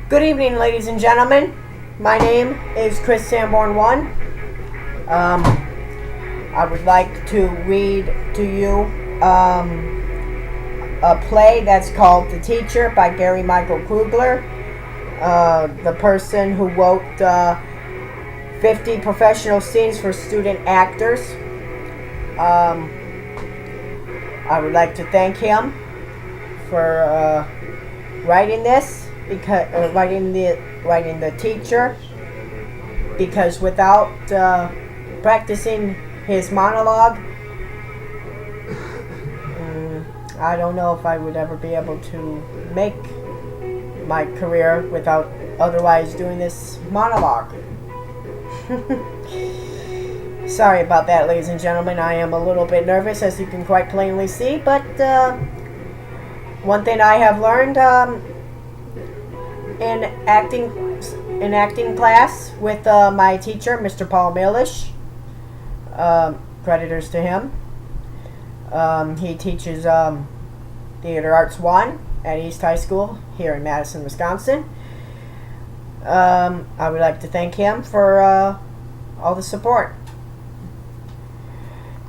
Good evening, ladies and gentlemen. My name is Chris Sanborn 1. I would like to read to you a play that's called The Teacher by Gary Michael Krugler, the person who wrote 50 professional scenes for student actors. I would like to thank him for writing this. Writing the teacher, because without practicing his monologue, I don't know if I would ever be able to make my career without otherwise doing this monologue. Sorry about that, ladies and gentlemen. I am a little bit nervous, as you can quite plainly see, but one thing I have learned in acting class with my teacher, Mr. Paul Milish. Creditors to him. He teaches Theater Arts 1 at East High School here in Madison, Wisconsin. I would like to thank him for all the support.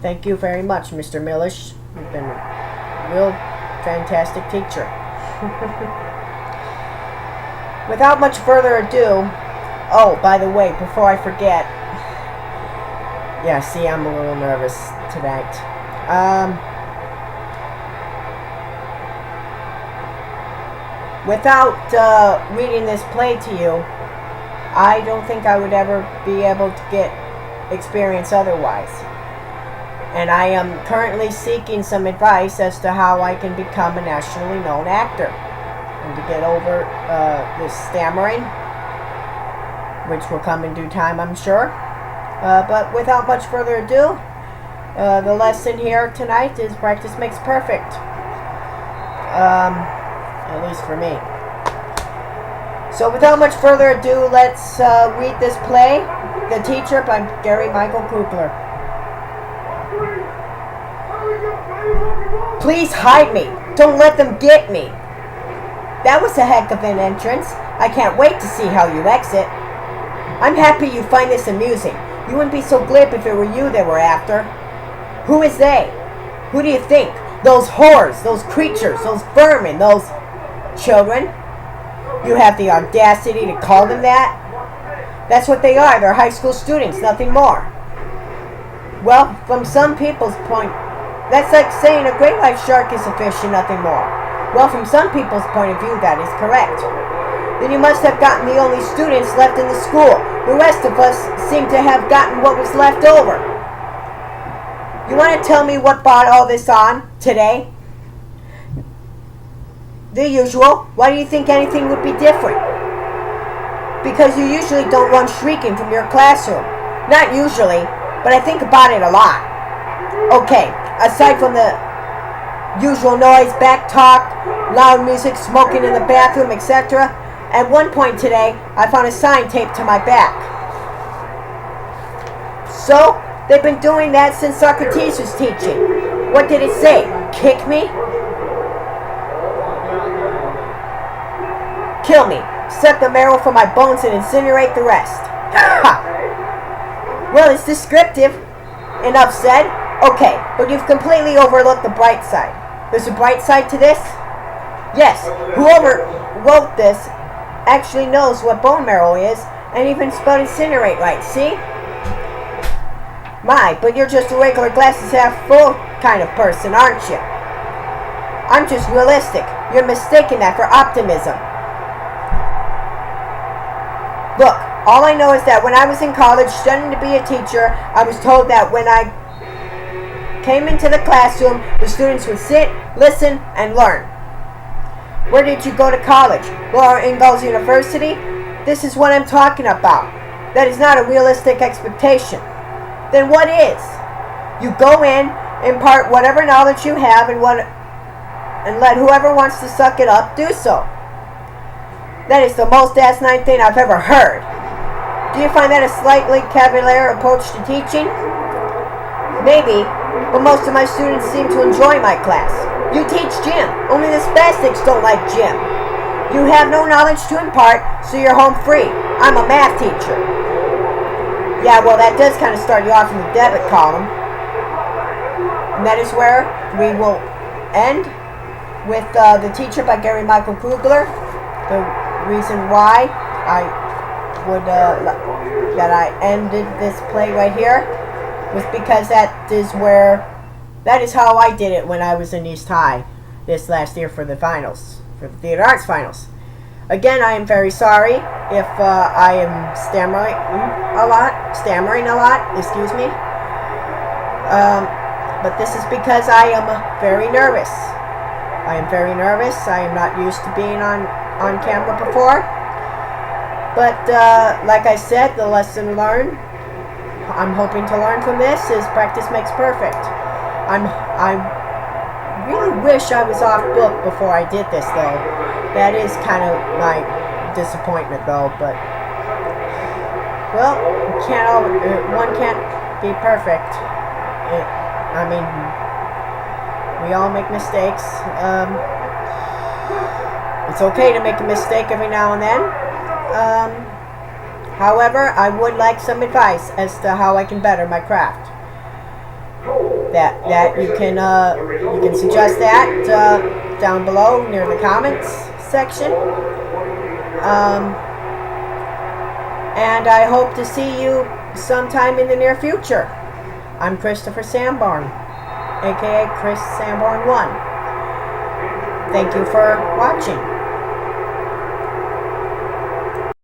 Thank you very much, Mr. Milish. You've been a real fantastic teacher. Without much further ado, oh, by the way, before I forget, yeah, see, I'm a little nervous tonight. Without reading this play to you, I don't think I would ever be able to get experience otherwise. And I am currently seeking some advice as to how I can become a nationally known actor. And to get over this stammering, which will come in due time, I'm sure. But without much further ado, the lesson here tonight is practice makes perfect. At least for me. So without much further ado, let's read this play, The Teacher by Gary Michael Krugler. Please hide me. Don't let them get me. That was a heck of an entrance. I can't wait to see how you exit. I'm happy you find this amusing. You wouldn't be so glib if it were you they were after. Who is they? Who do you think? Those whores, those creatures, those vermin, those children? You have the audacity to call them that? That's what they are. They're high school students, nothing more. Well, from some people's point, that's like saying a great white shark is a fish and nothing more. Well, from some people's point of view, that is correct. Then you must have gotten the only students left in the school. The rest of us seem to have gotten what was left over. You want to tell me what brought all this on today? The usual. Why do you think anything would be different? Because you usually don't run shrieking from your classroom. Not usually, but I think about it a lot. Okay, aside from the usual noise, back talk, loud music, smoking in the bathroom, etc. At one point today, I found a sign taped to my back. So, they've been doing that since Socrates was teaching. What did it say? Kick me? Kill me. Suck the marrow from my bones and incinerate the rest. Ha! Well, it's descriptive. Enough said. Okay, but you've completely overlooked the bright side. There's a bright side to this? Yes, whoever wrote this actually knows what bone marrow is and even spelled incinerate right, see? My, but you're just a regular glasses half full kind of person, aren't you? I'm just realistic. You're mistaking that for optimism. Look, all I know is that when I was in college studying to be a teacher, I was told that when I came into the classroom, the students would sit, listen, and learn. Where did you go to college? Laura Ingalls University? This is what I'm talking about. That is not a realistic expectation. Then what is? You go in, impart whatever knowledge you have, and let whoever wants to suck it up do so. That is the most asinine thing I've ever heard. Do you find that a slightly cavalier approach to teaching? Maybe, but most of my students seem to enjoy my class. You teach gym. Only the spastics don't like gym. You have no knowledge to impart, so you're home free. I'm a math teacher. Yeah, well, that does kind of start you off in the debit column. And that is where we will end with The Teacher by Gary Michael Krugler. The reason why I would that I ended this play right here was because that is how I did it when I was in East High this last year for the finals, for the theater arts finals. Again, I am very sorry if I am stammering a lot. Excuse me. But this is because I am very nervous. I am very nervous. I am not used to being on camera before. But like I said, the lesson learned, I'm hoping to learn from this, is practice makes perfect. I really wish I was off book before I did this, though. That is kind of my disappointment, though. But well, one can't be perfect. We all make mistakes. It's okay to make a mistake every now and then. However, I would like some advice as to how I can better my craft. That you can suggest that down below near the comments section. And I hope to see you sometime in the near future. I'm Christopher Sanborn, aka Chris Sanborn 1. Thank you for watching.